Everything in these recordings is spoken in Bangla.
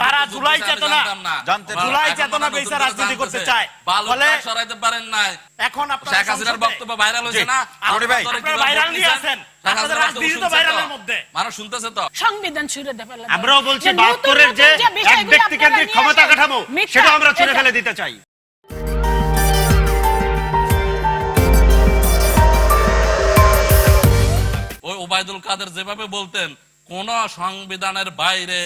তারা জুলাই চেতনা বেসে রাজনীতি করতে চায় বলে সরাইতে পারেন না। এখন আপনারা শেখ হাসিনার বক্তব্য ভাইরাল হয়েছে না, আপনারা ভাইরাল নিয়ে আছেন, আপনাদের রাজনীতি তো ভাইরালের মধ্যে মানুষ শুনতেছে তো। সংবিধান ছুঁড়ে দেবে, আমরাও বলছি ৭২ এর যে এক ব্যক্তি কেন্দ্রিক ক্ষমতা কাঠামো সেটা আমরা ছুঁড়ে ফেলে দিতে চাই। ওই ওবায়দুল কাদের যেভাবে বলতেন কোন সংবিধানের বাইরে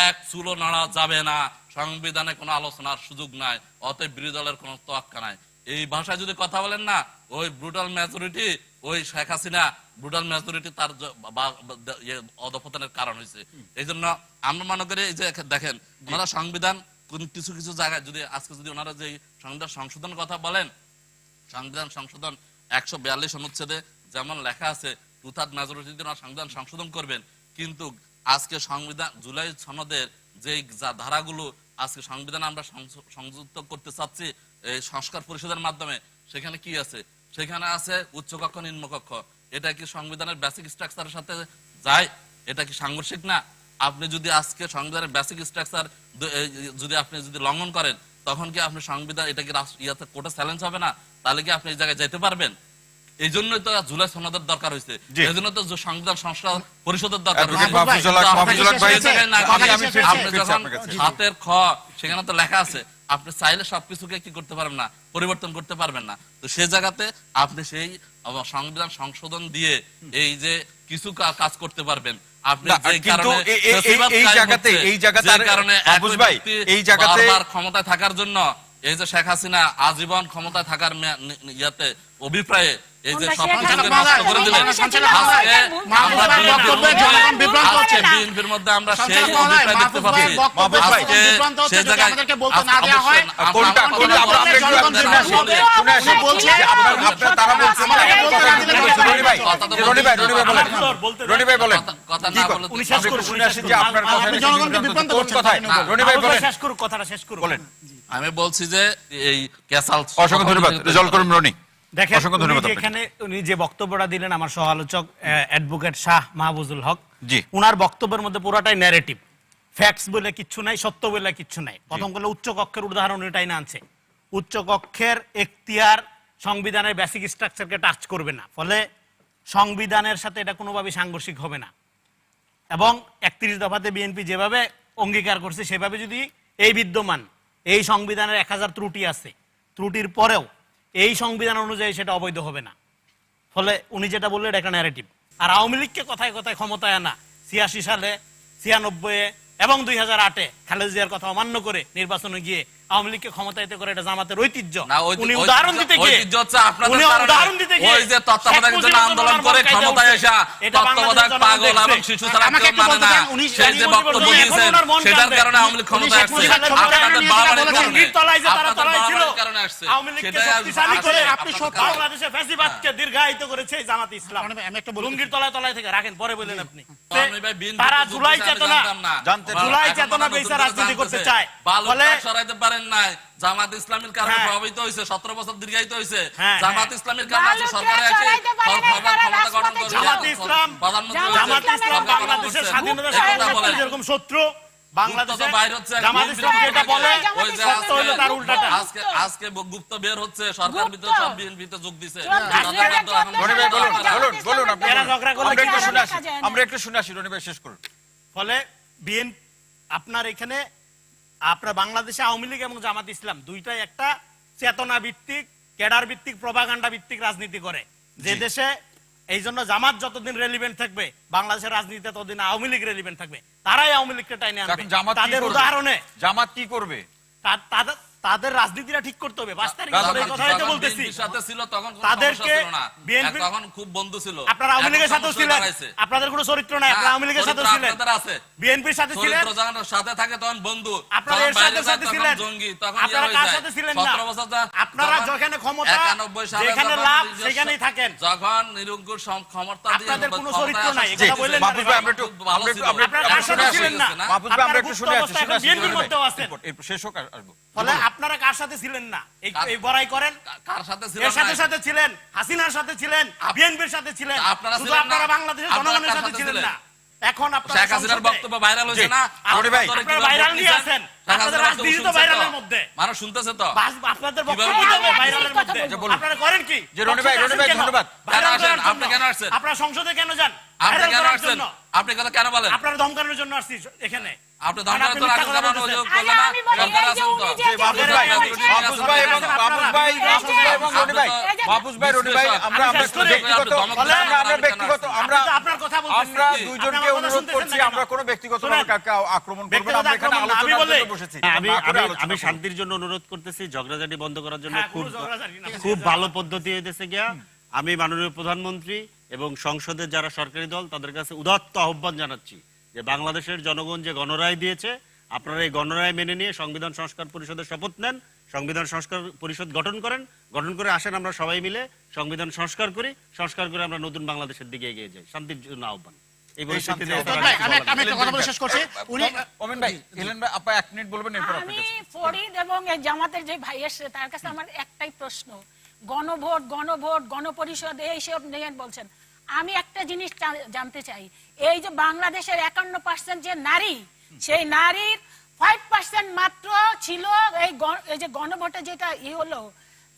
এক চুলো নাড়া যাবে না, সংবিধানে কোনো আলোচনার সুযোগ নাই, অতএব বিরোধী দলের কোনো তোয়াক্কা নাই, এই ভাষায় যদি কথা বলেন না, ওই ব্রুটাল মেজরিটি, ওই শেখ হাসিনা ব্রুটাল মেজরিটি তার অধপতনের কারণ হয়েছে। এই জন্য আমরা মনে করি যে দেখেন ওনারা সংবিধান কিছু কিছু জায়গায় যদি আজকে যদি ওনারা যে সংবিধান সংশোধন কথা বলেন, সংবিধান সংশোধন ১৪২ অনুচ্ছেদে যেমন লেখা আছে 2/3 মেজরিটি দিয়ে ওনারা সংবিধান সংশোধন করবেন, কিন্তু আজকে সংবিধান জুলাই সনদের যে ধারাগুলো আজকে সংবিধান আমরা সংযুক্ত করতে চাচ্ছি এই সংস্কার পরিষদের মাধ্যমে, সেখানে কি আছে? সেখানে আছে উচ্চকক্ষ নিম্নকক্ষ। এটা কি সংবিধানের বেসিক স্ট্রাকচারের সাথে যায়? এটা কি সাংঘর্ষিক না? আপনি যদি আজকে সংবিধানের বেসিক স্ট্রাকচার যদি আপনি যদি লঙ্ঘন করেন, তখন কি আপনি সংবিধান এটা কি ইয়াতে কোর্টে চ্যালেঞ্জ হবে না? তাহলে কি আপনি এই জায়গায় যেতে পারবেন? এই জন্যই তো জুলাই সনদের দরকার হয়েছে, এই জন্য তো সংবিধান সংস্কার পরিষদের দরকার হয়েছে। আপনি যখন হাতের খ সেখানে তো লেখা আছে, আপনি চাইলে সবকিছুকে কি করতে পারবেন না, পরিবর্তন করতে পারবেন না। তো সে জায়গাতে আপনি সেই সংবিধান সংশোধন দিয়ে এই যে কিছু কাজ করতে পারবেন। আপনি ক্ষমতায় থাকার জন্য এই যে শেখ হাসিনা আজীবন ক্ষমতায় থাকার ইয়াতে অভিপ্রায়ে এই যে সব নষ্ট করে দিলেন, বিএনপির মধ্যে আমরা সেই অভিপ্রায় দেখতে পাচ্ছি। সে জায়গায় আমি বলছি যে এই ক্যাসাল। অসংখ্য ধন্যবাদ, রেজাল্ট করুন রনি। দেখেন এখানে উনি যে বক্তব্যটা দিলেন আমার সহ-আলোচক অ্যাডভোকেট শাহ মাহফুজুল হক, উনার বক্তব্যের মধ্যে পুরোটাই ন্যারেটিভ, ফ্যাক্টস বলে কিচ্ছু নাই, সত্য বলে কিচ্ছু নাই। প্রথম করলে উচ্চ কক্ষের উদাহরণ এটাই না আনছে, উচ্চ কক্ষের এখতিয়ার সংবিধানের বেসিক স্ট্রাকচারকে টাচ করবে না, ফলে সংবিধানের সাথে এটা কোনোভাবে সাংঘর্ষিক হবে না। এবং ৩১ দফাতে বিএনপি যেভাবে অঙ্গীকার করছে সেভাবে যদি এই বিদ্যমান এই সংবিধানের ১০০০ ত্রুটি আছে, ত্রুটির পরেও এই সংবিধান অনুযায়ী সেটা অবৈধ হবে না। ফলে উনি যেটা বললেন এটা একটা ন্যারেটিভ। আর আওয়ামী লীগকে কথায় কথায় ক্ষমতায় আনা ৮৬ সালে, ৯৬-এ এবং ২০০৮-এ খালেদা জিয়ার কথা অমান্য করে নির্বাচনে গিয়ে আওয়ামী লীগকে ক্ষমতায়িত করে এটা জামাতের ঐতিহ্য। উনি উদাহরণ দিতে গিয়ে ওই যে তত্ত্বাবধায়ক জন্য আন্দোলন করে ক্ষমতায় আসা তত্ত্বাবধায়ক পাগল এবং শিশু ছাড়া কেউ মানে না, সেই যে বক্তব্য দিয়েছেন সেটার কারণে আওয়ামী লীগ ক্ষমতায় আসছে। আপনাদের বাড়াবাড়ির কারণে আসছে, আপনি সব বাংলাদেশে ফ্যাসিবাদকে দীর্ঘায়িত করেছে জামাত ইসলাম। আমি একটা লুঙ্গির তলায় তলায় থেকে রাখেন, পরে বললেন আপনি তারা জুলাই চেতনা বেসে রাজনীতি করতে চায় বলে সরাইতে পারেন নাই। জামাত ইসলামের কারণে প্রভাবিত হয়েছে, ১৭ বছর দীর্ঘায়িত হয়েছে। জামাত ইসলামের কারণে সরকারে এসে ক্ষমতা গঠন করে জামাত ইসলাম বাংলাদেশের স্বাধীনতা সংগ্রামী যেরকম শত্রু, বাংলাদেশের বাইরে হচ্ছে জামাত ইসলাম যেটা বলে ওই যে সত্য হলো তার উল্টাটা। আজকে গুপ্ত বের হচ্ছে সরকার ভিতরে সব বিএনপিতে যোগ দিয়েছে। আমরা একটু শুনে আসি, রনি ভাই শেষ করুন। ফলে বিএনপি আপনার এখানে আপনার বাংলাদেশে আওয়ামী লীগ এবং জামাত ইসলাম দুইটাই একটা চেতনা ভিত্তিক, ক্যাডার ভিত্তিক, প্রপাগান্ডা ভিত্তিক রাজনীতি করে। যে দেশে এই জন্য জামাত যতদিন রেলিভেন্ট থাকবে বাংলাদেশের রাজনীতিতে ততদিন আওয়ামী লীগ রেলিভেন্ট থাকবে। তারাই আওয়ামী লীগকে টাইনে আনবে। তাদের উদাহরণে জামাত কি করবে? তাদের রাজনীতিটা ঠিক করতে হবে। ৫ তারিখ কথাই তো বলতেছি, তাদেরকে বিএনপি তখন খুব বন্ধু ছিল, আপনারা আওয়ামী লীগের সাথেও ছিলেন, আপনাদের কোনো চরিত্র নাই, আপনারা আওয়ামী লীগের সাথেও ছিলেন, বিএনপির সাথে ছিলেন, সাথে থাকে তখন বন্ধু, আপনারা এর সাথে ছিলেন, জঙ্গি, তখন আপনারা কার সাথে ছিলেন না? আপনারা যেখানে ক্ষমতা, যেখানে লাভ সেখানেই থাকেন। যখন নিরঙ্কুশ ক্ষমতা দিয়ে আপনাদের কোনো চরিত্র নাই, এটা বললেন মাহফুজ ভাই। আমরা একটু আপনারা কার সাথে ছিলেন না? মাহফুজ ভাই আমরা একটু শুনে আছি, বিএনপির মধ্যেও আছেন, শেষ হোক আসবো। ফলে আপনারা কার সাথে ছিলেন না এই বড়াই করেন? কার সাথে ছিল এর সাথে সাথে ছিলেন, হাসিনার সাথে ছিলেন, বিএনপির সাথে ছিলেন, আপনারা শুধু ছিলেন না। আপনারা বাংলাদেশের আপনারা জনগণের কার সাথে সাথে ছিলেন ছিলেন? না। এখন আপনারা শেখ হাসিনার বক্তব্য ভাইরাল হয়েছে না? রনি ভাই, আপনারা ভাইরাল নিয়ে আছেন, আপনাদের রাজনীতি তো ভাইরালের মধ্যে, মানুষ শুনতেছে তো। আপনাদের কিভাবে বক্তব্য বুঝাবো? ভাইরালের মধ্যে। আপনারা করেন কি? যে রনি ভাই, ধন্যবাদ। ভাইরাল আসেন, করার আপনি জন্য। কেন আসছেন? আপনারা সংসদে কেন যান? আপনি ভাইরাল কেন করার আসছেন? জন্য। আপনি কথা কেন বলেন? আপনারা ধমকানোর জন্য আসছি এখানে। আপনি কারণ আপনি মিথ্যা কথা বলতেছেন। অভিযোগ করলেন না? আমি বলি, সরকার এই যে আছেন তো। উনি যে মাহফুজ ভাই, মাহফুজ ভাই এবং মাহফুজ ভাই এবং রনি ভাই, মাহফুজ ভাই, রনি ভাই, আমরা ব্যক্তিগত আমরা আপনার কথা বলতেছি। আমরা দুইজনকে অনুরোধ করছি, আমরা কোনো ব্যক্তিগত কাউকে আক্রমণ করব না, আমরা এখানে আমি আলোচনার বলি। জন্য বসেছি। আমি শান্তির জন্য অনুরোধ করতেছি, ঝগড়াঝাটি বন্ধ করার জন্য হ্যাঁ, খুব কোনো ঝগড়াঝাটি না। খুব ভালো পদ্ধতি হইতেছে গিয়া আমি মাননীয় প্রধানমন্ত্রী এবং সংসদের যারা সরকারি দল তাদের কাছে উদাত্ত আহ্বান জানাচ্ছি যে বাংলাদেশের জনগণ যে গণরায় দিয়েছে, আপনারা এই গণরায় মেনে নিয়ে সংবিধান সংস্কার পরিষদের শপথ নেন, সংবিধান সংস্কার পরিষদ গঠন করেন, গঠন করে আসেন আমরা সবাই মিলে সংবিধান সংস্কার করি, সংস্কার করে আমরা নতুন বাংলাদেশের দিকে এগিয়ে যাই। শান্তির জন্য আহ্বান। এই পরিস্থিতিতে ভাই, আমি একটা কথা বলে শেষ করছি। উনি ওমেন ভাই, হেলেন ভাই, আপা 1 মিনিট বলবেন, এরপর আমি আপনার কাছে। ফরিদ এবং এই জামাতের যে ভাই এসছে তার কাছে আমার একটাই প্রশ্ন, গণভোট গণভোট গণপরিষদ এইসব নিয়ে বলছেন, আমি একটা জিনিস জানতে চাই, এই যে বাংলাদেশের 51% যে নারী, সেই নারীর 5% মাত্র ছিল এই এই যে গণভোটে যেটা হলো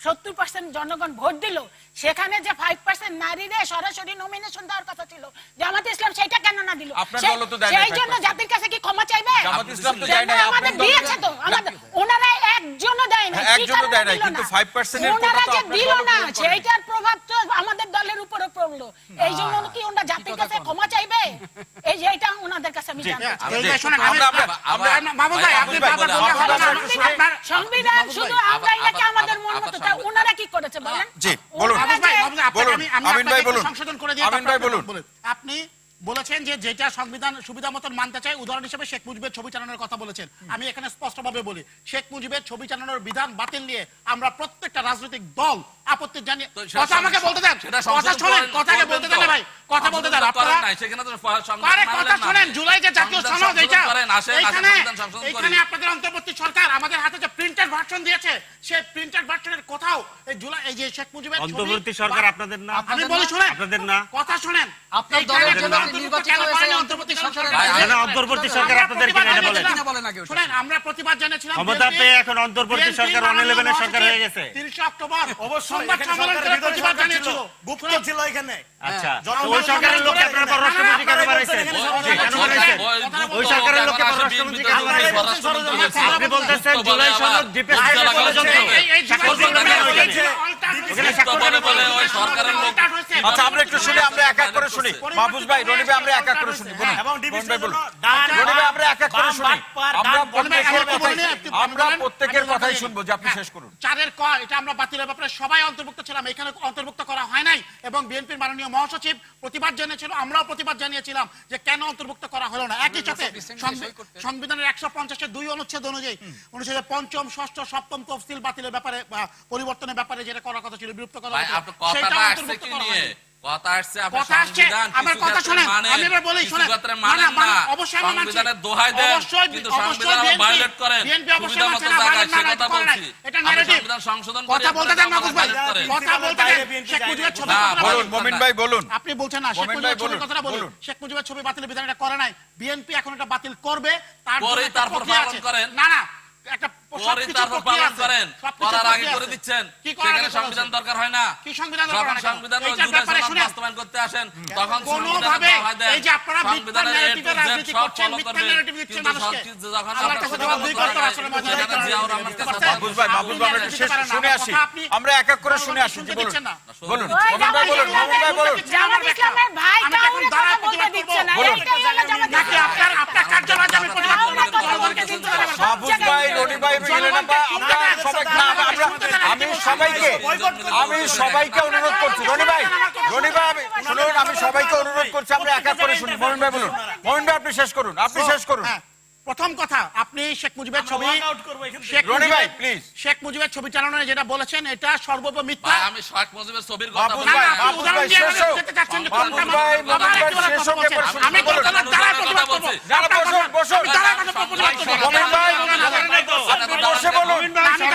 70% জনগণ ভোট দিল, সেখানে যে 5% নারীরে সরাসরি নমিনেশন দেওয়ার কথা ছিল, জামাত ইসলাম সেটা কেন না দিল? আপনার দলও তো দেয় না সেই জন্য 5%। জাতির কাছে কি ক্ষমা চাইবে? জামাত ইসলাম তো দেয় না, আমাদের আপনার দল দিয়েছে তো, আমাদের ওনারা একজনও দেয় না, হ্যাঁ, একজনও দেয় না, কিন্তু 5% এর ওনারা কোটা তো যে আপনার দিল দলও না, পূরণ করেনি। সেইটার প্রভাব তো আমাদের দলের উপরে পড়লো। এই জন্য কি ওনারা জাতির কাছে ক্ষমা চাইবে? এই যে এটা ওনাদের কাছে আমি জানতে চাই। এই যে শোনেন, মাহমুদ ভাই, আপনি বারবার বলতে হবে না। আপনার সংবিধান শুধু আমরাই নাকি আমাদের মন মতো, তা ওনারা কি করেছে বলেন? জি, বলুন। ওনারা মাহমুদ ভাই, যে- মাহমুদ ভাই, আপনাকে বলুন। আমি আমিন ভাই আপনাকে একটু বলুন। সংশোধন করে দিয়ে আমিন ভাই বলুন। আপনি বলেছেন যে যেটা সংবিধান সুবিধা মতন মানতে চাই, উদাহরণ হিসেবে শেখ মুজিবের ছবি চালানোর কথা বলেছেন। আমি এখানে স্পষ্টভাবে বলি, শেখ মুজিবের ছবি চালানোর বিধান বাতিল নিয়ে আমরা প্রত্যেকটা রাজনৈতিক দল আপত্তি জানিয়ে, তো সেটা কথা আমাকে বলতে দেন, সেটা কথা সংশোধন শোনেন, করেন, কথাকে করবেন বলতে তো। দেন না ভাই, কথা বলতে দেন। সংশোধন আপনারা করেন নাই, সেখানে তো সংবিধান আরে মানলেন কথা না। শোনেন, জুলাই যে জাতীয় সংবিধান সনদ এইটা, সংশোধন করেন, আসেন, এইখানে সংবিধান সংশোধন করি। এইখানে আপনাদের অন্তর্বর্তী সরকার আমাদের হাতে যে প্রিন্টেড ভার্সন দিয়েছে, সেই প্রিন্টেড ভার্সনের কোথাও এই জুলাই এই যে শেখ মুজিবের ছবি- অন্তর্বর্তী সরকার আপনাদের না? আমি বলি শুনেন, আপনাদের না? কথা শুনেন, আপনার এইখানে দলের জন্য অন্তর্ভুক্ত নির্বাচিত কেন হয়েছে করেনি অন্তর্বর্তী অন্তর্বর্তী সরকার? সরকার? ভাই, না, অন্তর্বর্তী সরকার আপনাদের কিনা এটা বলেন। কিনা বলে না কেউ। শুনেন, আমরা প্রতিবাদ জানিয়েছিলাম, ক্ষমতা BNP পেয়ে এখন অন্তর্বর্তী সরকার 111 সরকার হয়ে গেছে। 30 অক্টোবর সংবাদ সম্মেলন করে প্রতিবাদ জানিয়েছিল, গুপ্ত ছিল এখানে। আচ্ছা, জনগণ তো ওই সরকারের লোককে জনগণ আপনারা পররাষ্ট্রমন্ত্রী কেন বানাইছেন? কেন বানাইছেন? ওই সরকারের লোককে পররাষ্ট্রমন্ত্রী কেন বানাইছেন? আপনি বলতেছেন জুলাই সনদ ডিপেন্ড ষড়যন্ত্র। স্বাক্ষর করবেন কেন ওইখানে? ওখানে স্বাক্ষর কেন করবেন? ওই সরকারের লোক আচ্ছা, আমরা একটু শুনি, আমরা এক এক করে শুনি। মাহফুজ ভাই, রনি ভাই, আমরা এক এক করে শুনি, বলুন। এবং রনি ডিভিশনের ভাই জন্য বলুন। ডান, রনি ভাই, আমরা এক এক করে বাম, শুনি। বাটপার, আমরা ডান, প্রত্যেকের আপনি কথাই বলেন, আমরা বলেন, প্রত্যেকের আপনি কথাই বলেন। শুনবো, যে আপনি শেষ করুন। চারের ক এটা আমরা বাতিলের ব্যাপারে সবাই অন্তর্ভুক্ত ছিলাম, এখানে অন্তর্ভুক্ত করা হয় নাই, এবং বিএনপির মাননীয় মহাসচিব প্রতিবাদ জানিয়েছিল, আমরাও প্রতিবাদ জানিয়েছিলাম যে কেন অন্তর্ভুক্ত করা হলো না। একই সাথে সংবিধানের 150-2 অনুচ্ছেদ অনুযায়ী অনুচ্ছেদে 5ম, 6ষ্ঠ, 7ম তফসিল বাতিলের ব্যাপারে বা পরিবর্তনের ব্যাপারে যেটা করার কথা ছিল, বিলুপ্ত করা ভাই, হতো, আপনার কথাটা সেটাও আসছে অন্তর্ভুক্ত কি করা নিয়ে? হয়নি। কথা আসছে আপনার কথা আসছে, সংবিধান আমার কিছু কথা ক্ষেত্রে শোনেন, মানেন, আমি এবার বলি, কিছু শোনেন, ক্ষেত্রে না, মানেন না, না। অবশ্যই আমি মানছি। সংবিধানের দোহাই দেন, অবশ্যই, কিন্তু অবশ্যই সংবিধান আবার BNP ভায়োলেট করেন। BNP অবশ্যই সুবিধা মানছে মতো না, জায়গায় violate সে না, কথা করে নাই। বলছি। এটা আপনি narrative। সংবিধান সংশোধন করে কথা বলতে দেন মাহফুজ ভাই, violate করেন। কথা বলতে দেন। শেখ মুজিবের ছবি কথা বলুন, মমিন ভাই বলুন। আপনি বলছেন না, শেখ মোমেন মুজিবের ভাই ছবির বলুন, কথাটা বলুন। বলুন। শেখ মুজিবের ছবি বাতিলের বিধান এটা করে নাই, বিএনপি এখন এটা বাতিল করবে, তার জন্য করেই একটা তারপর প্রক্রিয়া পালন আছে। করেন। না না, একটা পরে সবকিছু তারপর প্রক্রিয়া পালন আছে। করেন, সবকিছু করার আগে প্রক্রিয়া করে আছে। দিচ্ছেন। কি করার সেখানে আগে সংবিধান করা দরকার হয় না। কি সংবিধান দরকার যখন হয় না কেন? সংবিধানের এইটার অধীনে ব্যাপারে শুনেন। বাস্তবায়ন করতে আসেন, তখন কোনোভাবে সংবিধানের দোহাই দেন। এই যে আপনারা মিথ্যা সংবিধানের A narrative-এর to Z রাজনীতি সব করছেন, follow মিথ্যা করবেন। narrative দিচ্ছেন কিন্তু মানুষকে। সবকিছু যখন আল্লাহর আপনার কাছে সুবিধা জবাবদিহি মতো করতে হয়, আসলে সেখানে মজা জিয়াউর রহমানের কাছে করতে মাহফুজ ভাই, মাহফুজ ভাই, আমরা একটু শুনে আসি। আমরা এক এক করে শুনে আসি, জি, বলুন। বলুন, ওই মমিন ভাই বলুন, মমিন ভাই বলুন। জামাত ইসলামের ভাই আমি এখন কাউরে দাঁড়ায় কথা বলতে প্রতিবাদ দিচ্ছে না, করবো। এইটাই হলো জামাত নাকি ইসলাম। আপনার কার্যালয়ে আমি প্রতিবাদ করবো? কাউরে কথা বলতে দিচ্ছে না। মাহফুজ ভাই, রনি ভাই, হেলেনা আপা, আমরা সবাইকে আমি সবাইকে অনুরোধ করছি, রনি ভাই, শুনুন, আমি সবাইকে অনুরোধ করছি, আমরা এক এক করে শুনি। মমিন ভাই বলুন, মমিন ভাই আপনি শেষ করুন, আপনি শেষ করুন। হ্যাঁ, প্রথম কথা, আপনি শেখ মুজিবের ছবি রনি ভাই প্লিজ। শেখ মুজিবের ছবি চালানো যেটা বলেছেন এটা সর্বোপরি মিথ্যা। ভাই আমি শেখ মুজিবের ছবির কথা বাবুস বলি ভাই, না। আপনি উদাহরণ দিয়ে শেষ হোক। যেতে চাচ্ছেন যে বাবুস কোনটা ভাই, বাবা বাবুস ভাই, একটু শেষ হোক, বলছেন। এবার শুনুন। আমি বলুন। বলতে দাঁড়ায় প্রতিবাদ করব। বলছি। যারা বসুন, বসুন। আমি দাঁড়ায় কথা প্রতিবাদ করব। রনি ভাই, আপনি বসে বলুন।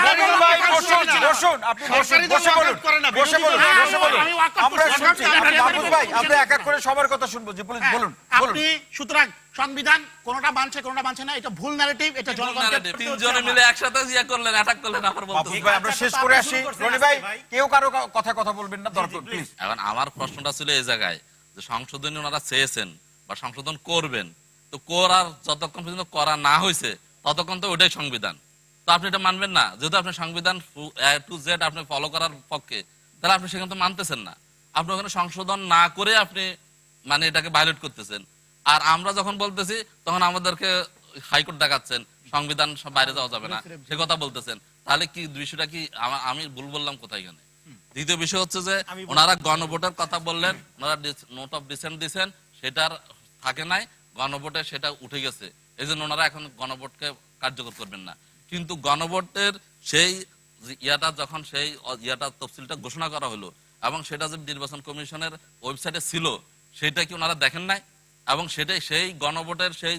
রনি ভাই, বসুন, বসুন। আপনি বসুন, বসে বলুন। বসে বলুন, বসে বলুন। আমরা শুনছি। বাবুস ভাই, আমরা এক এক করে সবার কথা শুনবো। জি প্লিজ বলুন, বলুন। আপনি সুতরাং সংবিধান কোনটা মানছে কোনটা মানছে না, এটা ভুল ন্যারেটিভ, এটা জনগণকে তিনজনে মিলে একসাথে ইয়ে করলেন, অ্যাটাক করলেন, আবার বাবুস বলতেছেন। ভাই, আমরা শেষ করে আসি। রনি ভাই, কেউ কারো কথা বলবেন না, দরকার প্লিজ। এখন আমার প্রশ্নটা ছিল এই জায়গায় যে সংশোধনী ওনারা চেয়েছেন বা সংশোধন করবেন, তো করার যতক্ষণ পর্যন্ত করা না হয়েছে ততক্ষণ তো ওটাই সংবিধান, তো আপনি এটা মানবেন না। যেহেতু আপনি সংবিধান টু জেড আপনি ফলো করার পক্ষে, তাহলে আপনি সেখানে তো মানতেছেন না। আপনি ওখানে সংশোধন না করে আপনি মানে এটাকে ভায়োলেট করতেছেন। আর আমরা যখন বলতেছি তখন আমাদেরকে হাইকোর্ট দেখাচ্ছেন, সংবিধান বাইরে যাওয়া যাবে না, সে কথা বলতেছেন। তাহলে কি বিষয়টা কি আমি ভুল বললাম কোথায় এখানে? দ্বিতীয় বিষয় হচ্ছে যে ওনারা গণভোটের কথা বললেন, ওনারা নোট অফ ডিসেন্ট দিচ্ছেন, সেটার থাকে নাই, গণভোটে সেটা উঠে গেছে, এই জন্য ওনারা এখন গণভোটকে কার্যকর করবেন না। কিন্তু গণভোটের সেই ইয়াটা যখন সেই ইয়াটা তফসিলটা ঘোষণা করা হলো এবং সেটা যে নির্বাচন কমিশনের ওয়েবসাইটে ছিল, সেটা কি ওনারা দেখেন নাই? এবং সেটাই সেই গণভোটের সেই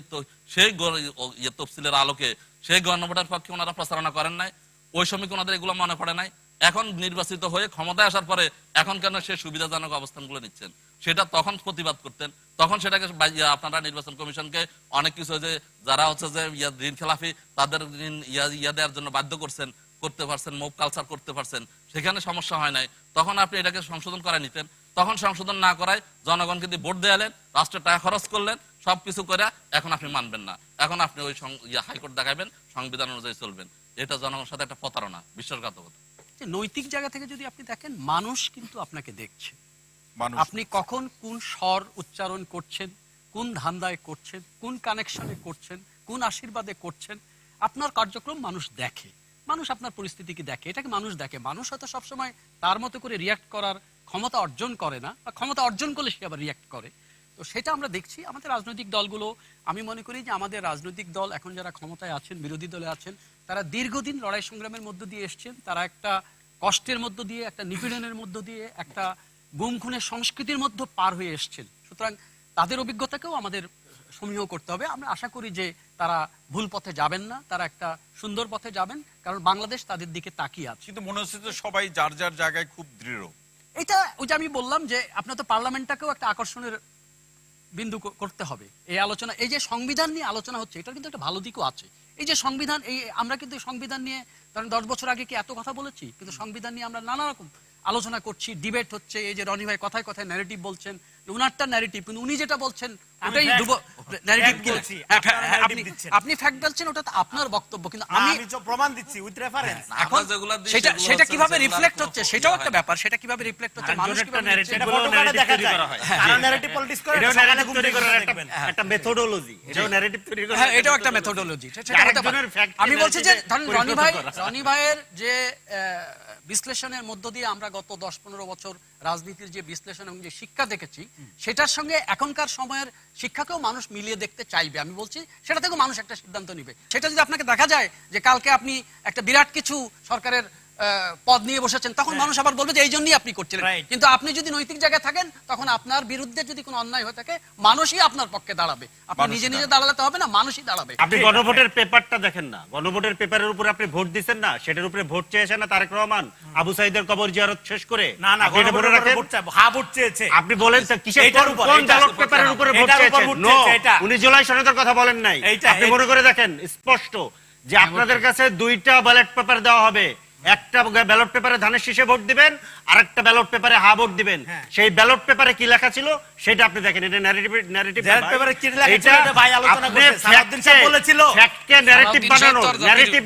তফসিলের আলোকে সেই গণভোটের পক্ষে ওনারা প্রচারণা করেন নাই? ওই সময় কি ওনাদের এগুলো মনে পড়ে নাই? এখন নির্বাচিত হয়ে ক্ষমতায় আসার পরে এখন কেন সে সুবিধাজনক অবস্থানগুলো নিচ্ছেন? সেটা তখন প্রতিবাদ করতেন, তখন সেটাকে আপনারা নির্বাচন কমিশনকে অনেক কিছু যে যারা হচ্ছে যে ঋণ খেলাফি তাদের ঋণ ইয়া দেওয়ার জন্য বাধ্য করতে পারছেন, মব কালচার করতে পারছেন, সেখানে সমস্যা হয় নাই। তখন আপনি এটাকে সংশোধন করে নিতেন। তখন সংশোধন না করায় জনগণকে দিয়ে ভোট দেয়ালেন, রাষ্ট্রের টাকা খরচ করলেন, সবকিছু করে এখন আপনি মানবেন না। এখন আপনি ওই হাইকোর্ট দেখাবেন, সংবিধান অনুযায়ী চলবেন। এটা জনগণের সাথে একটা প্রতারণা, বিশ্বাসঘাতকতা। নৈতিক জায়গা থেকে যদি আপনি দেখেন, মানুষ কিন্তু আপনাকে দেখছে। মানুষ আপনি কখন কোন স্বর উচ্চারণ করছেন, কোন ধান্দায় করছেন, কোন কানেকশনে করছেন, কোন আশীর্বাদে করছেন, আপনার কার্যক্রম মানুষ দেখে। মানুষ আপনার পরিস্থিতিকে দেখে, এটাকে মানুষ দেখে। মানুষ হয়তো সবসময় তার মতো করে রিয়াক্ট করার ক্ষমতা অর্জন করে না, বা ক্ষমতা অর্জন করলে সে আবার রিয়াক্ট করে। তো সেটা আমরা দেখছি আমাদের রাজনৈতিক দলগুলো। আমি মনে করি যে আমাদের রাজনৈতিক দল এখন যারা ক্ষমতায় আছেন, বিরোধী দলে আছেন, তারা দীর্ঘদিন লড়াই সংগ্রামের মধ্য দিয়ে এসছেন। তারা একটা কষ্টের মধ্য দিয়ে, একটা নিপীড়নের মধ্য দিয়ে, একটা গুম খুনের সংস্কৃতির মধ্যে পার হয়ে এসছেন। সুতরাং তাদের অভিজ্ঞতাকেও আমাদের সমীহ করতে হবে। আমরা আশা করি যে তারা ভুল পথে যাবেন না, তারা একটা সুন্দর পথে যাবেন, কারণ বাংলাদেশ তাদের দিকে তাকিয়ে আছে। কিন্তু মনে হচ্ছে যে সবাই যার যার জায়গায় খুব দৃঢ়। এটা ওই যে আমি বললাম যে আপনার তো পার্লামেন্টটাকেও একটা আকর্ষণের বিন্দু করতে হবে। এই আলোচনা, এই যে সংবিধান নিয়ে আলোচনা হচ্ছে, এটার কিন্তু একটা ভালো দিকও আছে। এই যে সংবিধান, এই আমরা কিন্তু সংবিধান নিয়ে ধরেন 10 বছর আগে কি এত কথা বলেছি? কিন্তু সংবিধান নিয়ে আমরা নানা রকম আলোচনা করছি, ডিবেট হচ্ছে। এই যে রনি ভাই কথায় কথায় ন্যারেটিভ বলছেন, উনারটা ন্যারেটিভ, কিন্তু উনি যেটা বলছেন ওটাই ন্যারেটিভ কি? আপনি ফ্যাক্ট বলছেন, ওটা তো আপনার বক্তব্য, কিন্তু আমি প্রমাণ দিচ্ছি উইথ রেফারেন্স। এখন সেটা কিভাবে রিফ্লেক্ট হচ্ছে সেটাও একটা ব্যাপার। সেটা কিভাবে রিফ্লেক্ট হচ্ছে, মানুষ কিভাবে এটা ফটো কার্ডে দেখা যায়। কারণ ন্যারেটিভ পলিটিক্স করে এটাও ন্যারেটিভ তৈরি করার একটা মেথোডোলজি, এটাও ন্যারেটিভ তৈরি করার। হ্যাঁ, এটাও একটা মেথোডোলজি। আমি বলছি যে ধরেন রনি ভাইয়ের যে বিশ্লেষণের মধ্য দিয়ে আমরা গত 10-15 বছর রাজনীতির যে বিশ্লেষণ এবং যে শিক্ষা দেখেছি, সেটার সঙ্গে এখনকার সময়ের শিক্ষাকেও মানুষ মিলিয়ে দেখতে চাইবে। আমি বলছি সেটা থেকেও মানুষ একটা সিদ্ধান্ত নিবে। সেটা যদি আপনাকে দেখা যায় যে কালকে আপনি একটা বিরাট কিছু সরকারের পদ নিয়ে বসেছেন, তখন মানুষ আবার বলবে যে এই জন্যই আপনি করছিলেন। কিন্তু আপনি যদি নৈতিক জায়গায় থাকেন, তখন আপনার বিরুদ্ধে যদি কোনো অন্যায় হয়ে থাকে, মানুষই আপনার পক্ষে দাঁড়াবে। আপনি নিজে নিজে দাঁড়াতে হবে না, মানুষই দাঁড়াবে। আপনি গণভোটের পেপারটা দেখেন না, গণভোটের পেপারের উপরে আপনি ভোট দিচ্ছেন না, সেটার উপরে ভোট চেয়েছেন না তারেক রহমান আবু সাইদের কবর জিয়ারত শেষ করে? না না, গণভোটের উপরে ভোট চাই, হ্যাঁ ভোট চেয়েছে। আপনি বলেন কিসের কোন ব্যালট পেপারের উপরে ভোট চেয়েছেন? নো, উনি জুলাই সনদের কথা বলেন নাই। আপনি মনে করে দেখেন স্পষ্ট যে আপনাদের কাছে 2টা ব্যালট পেপার দেওয়া হবে। একটা ব্যালট পেপারে ধানের শীষে ভোট দিবেন, আর একটা ব্যালট পেপারে হা ভোট দিবেন। সেই ব্যালট পেপারে কি লেখা ছিল সেটা আপনি দেখেন। এটা ন্যারেটিভ পেপারে কি লেখা ছিল এটা ভাই আলোচনা করতে সারাদিন সব বলেছিল। ফ্যাক্টকে ন্যারেটিভ বানানো, ন্যারেটিভ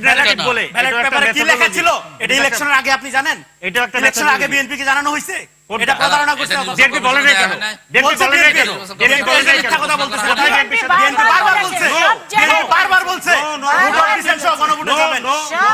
বলে ব্যালট পেপারে কি লেখা ছিল এটা ইলেকশনের আগে আপনি জানেন? এটা একটা ইলেকশনের আগে বিএনপি কে জানানো হয়েছে? এটা প্রতারণা করছে এটা বিএনপি বলে নাই কেন? বিএনপি বলে নাই কেন? বিএনপি বলে নাই কেন? মিথ্যা কথা বলতেছে। কোথায় বিএনপি সাথে? বিএনপি বারবার বলছে, বিএনপি বারবার বলছে, ভোট দিচ্ছেন সহ গণভোটে যাবেন।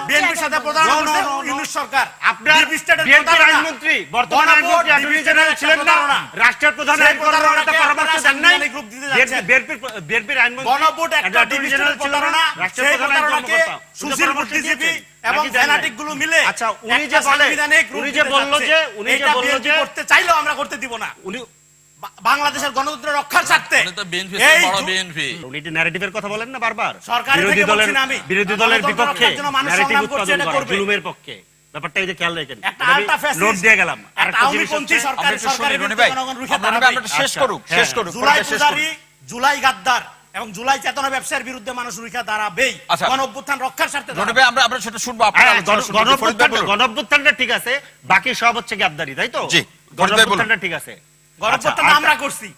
বিএনপির সাথে প্রতারণা করছে ইউনূস সরকার। আপনার ডিপ স্টেটের বিএনপির প্রতারণা। আইনমন্ত্রী, বর্তমান গণভোট, আইনমন্ত্রী অ্যাটর্নি জেনারেল ছিলেন না? প্রতারণা। রাষ্ট্রের প্রধান সেই আইন করার একটা প্রতারণাকে পরামর্শ আপনারা দেন নাই? সাংবিধানিক রূপ দিতে যাচ্ছেন। বিএনপির আইনমন্ত্রী গণভোট একটা অ্যাটর্নি ডিপ জেনারেল স্টেটের ছিল না? প্রতারণা। রাষ্ট্রের সেই প্রধান আইন প্রতারণাকে কর্মকর্তা। সুশীল বুদ্ধিজীবী এবং বাকি জানেন। ফ্যানাটিক গুলো মিলে আচ্ছা, উনি একটা যে বলে, সাংবিধানিক রূপ উনি যে দিতে বললো যাচ্ছে। যে- উনি যে এটা বললো বিএনপি যে- করতে চাইলেও আমরা করতে দিব না। উনি বাংলাদেশের গণতন্ত্র রক্ষার স্বার্থে উনি তো বিএনপি এই বড় যু- বিএনপি। উনি একটি ন্যারেটিভের কথা বলেন না বারবার? সরকারি বিরোধী থেকে দলের বলছি না আমি। বিরোধী দলের গণতন্ত্র বিপক্ষে রক্ষার জন্য মানুষ ন্যারেটিভ সংগ্রাম করছে, উৎপাদন এটা করা, করবে। জুলুমের পক্ষে। ব্যাপারটা এই যে খেয়াল রাখেন। একটা এটা আমি আলটা ফ্যাসিস্ট, নোট দিয়ে গেলাম। একটা আরেকটা জিনিস আওয়ামীপন্থী হচ্ছে- সরকার, সরকারের বিরুদ্ধে জনগণ রুখে আমরা দাঁড়াবে। এটা শেষ আচ্ছা, করুক, হ্যাঁ। শেষ করুক, জুলাই পরে শেষ করুক। পূজারী, জুলাই গাদ্দার এবং জুলাই চেতনা ব্যবসায়ের বিরুদ্ধে মানুষ রুখে দাঁড়াবেই। আচ্ছা। গণ অভ্যুত্থান রক্ষার স্বার্থে রনি দাঁড়াবে। ভাই, আমরা সেটা শুনবো, আপনার হ্যাঁ, আলোচনা শুনবো। ফরিদ ভাই বলুন। গণঅভ্যুত্থানটা ঠিক আছে, বাকি সব হচ্ছে গাদ্দারি, তাই তো? জি, ফরিদ ভাই বলুন। গণঅভ্যুত্থানটা ঠিক আছে। গণ অভ্যুত্থান আচ্ছা, আমরা করছি,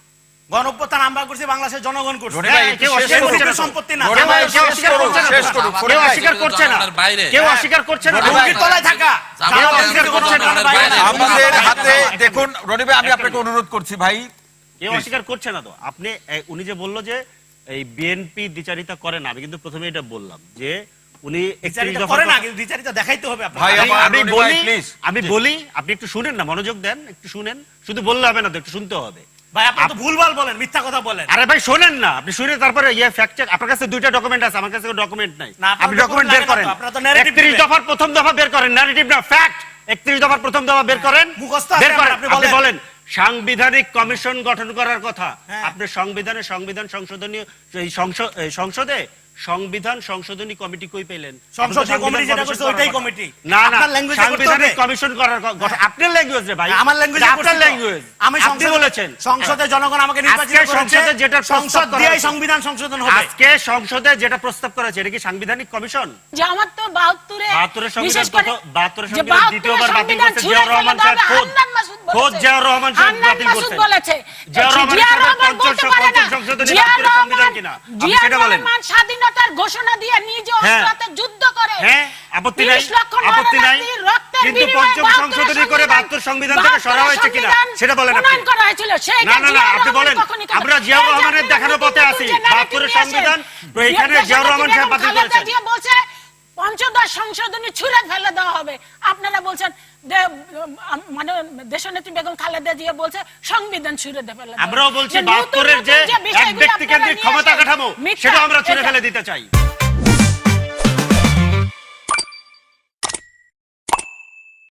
গণ অভ্যুত্থান আমরা করছি, বাংলাদেশের জনগণ করছে। রনি ভাই, হ্যাঁ, একটু কেউ শেষ অস্বীকার করুন। করছে না। সম্পত্তি না। রনি ভাই, কেউ শেষ অস্বীকার করুন, করছে না। শেষ করুন। ফরিদ কেউ ভাই, অস্বীকার করছে না। জনগণের বাইরে। কেউ অস্বীকার করছে না। রনি ভাই, হুমকির তলায় থাকা। জামাত যারা ইসলামের অস্বীকার করছে না, জনগণের তারা বাইরে। বাইরে। আমাদের হাতে দেখুন রনি ভাই, আমি আপনাকে অনুরোধ করছি ভাই, কেউ অস্বীকার করছে না তো। আপনি উনি যে বললো যে এই বিএনপি দ্বিচারিতা করে না, আমি কিন্তু প্রথমে এটা বললাম যে উনি 31 বিচারিতা দফার করে না, কথা- কিন্তু বিচারিতা দেখাইতে হবে আপনাকে। ভাই, আমি- আমার আমি রনি ভাই, বলি, please। আমি বলি, আপনি একটু শুনেন না, মনোযোগ দেন, একটু শুনেন। শুধু বললে হবে না তো, একটু শুনতে হবে। ভাই আপনি তো ভুলভাল বলেন, মিথ্যা কথা বলেন। আরে ভাই শোনেন না, আপনি শুনে তারপরে ফ্যাক্ট চেক। আপনার কাছে দুইটা ডকুমেন্ট আছে, আমার কাছে ডকুমেন্ট নাই। না, আপনার আপনি ডকুমেন্ট document বের লাগে না করেন। তো, আপনারা তো narrative 31 দিবেন। দফার প্রথম দফা বের করেন, ন্যারেটিভ না, ফ্যাক্ট। 31 দফার প্রথম দফা বের করেন, মুখস্থ আছে বের করেন। আমার, আপনি আপনি বলেন। বলেন সাংবিধানিক কমিশন গঠন করার কথা। হ্যাঁ। আপনি সংবিধান সংশোধনী সংসদে সংবিধান সংশোধনী কমিটি কই পেলেন? সংসদীয় কমিটি যেটা করছে ওইটাই কমিটি। না না, আপনার language এ করতে সাংবিধানিক হবে। কমিশন করার আপনার ল্যাঙ্গুয়েজ রে ভাই, আমার ল্যাঙ্গুয়েজ, আপনার ল্যাঙ্গুয়েজ। আমি আপনি বলেছেন সংসদে জনগণ আমাকে নির্বাচিত আজকে করেছে, সংসদে যেটা প্রস্তাব সংসদ করা দিয়েই হয়েছে। সংবিধান সংশোধন হবে। আজকে সংসদে যেটা প্রস্তাব করা হয়েছে এটা কি সাংবিধানিক কমিশন? জামাত তো 72 72 সংবিধান বিশেষ করে 72 যে সংবিধান 72 দ্বিতীয়বার বাতিল সংবিধান করছে ছুঁড়ে জিয়াউর রহমান ফেলে সাহেব। দেওয়া হবে, খোদ হান্নান মাসুদ বলেছে। খোদ জিয়াউর রহমান সাহেব হান্নান বাতিল মাসুদ করছেন। বলেছে। জিয়াউর রহমান জিয়াউর সাহেবের রহমান বলতে পারে না। পঞ্চম সংশোধনী জিয়াউর বাতিল সংবিধান রহমান- কিনা? আপনি জিয়াউর সেটা বলেন। রহমান স্বাধীনতার ঘোষণা দিয়ে নিজে হ্যাঁ। অস্ত্রতে যুদ্ধ করে। হ্যাঁ, আপত্তি নাই, 30 লক্ষ আপত্তি নাই। নরনারীর রক্তের কিন্তু বিনিময়ে পঞ্চম 72 সংশোধনী করে 72 সংবিধান থেকে সরা হয়েছে কিনা? সেটা বলেন আপনি। প্রণয়ন করা হয়েছিল। সেইটা না না না, জিয়াউর আপনি রহমান বলেন। কখনই করে না। আমরা জিয়াউর এই যে রহমানের আপনারা দেখানো পথে নতুন আছি। যে narrative 72 নিয়ে আসেন, সংবিধান এখানে দেশনেত্রী জিয়াউর রহমান সাহেব বেগম বাতিল খালেদা করেছেন। জিয়া বলছে পঞ্চদশ সংশোধনী ছুঁড়ে ফেলে দেওয়া হবে। আপনারা বলছেন মানে দেশনেত্রী বেগম খালেদা জিয়া বলছে সংবিধান ছুঁড়ে ফেলে দেওয়া হবে। আমরাও বলছি যে নতুন 72 এর যে নতুন এক বিষয়গুলো ব্যক্তি আপনারা কেন্দ্রিক নিয়ে ক্ষমতা আসেন, কাঠামো মিথ্যা। সেটা আমরা ছুঁড়ে এটা- ফেলে দিতে চাই।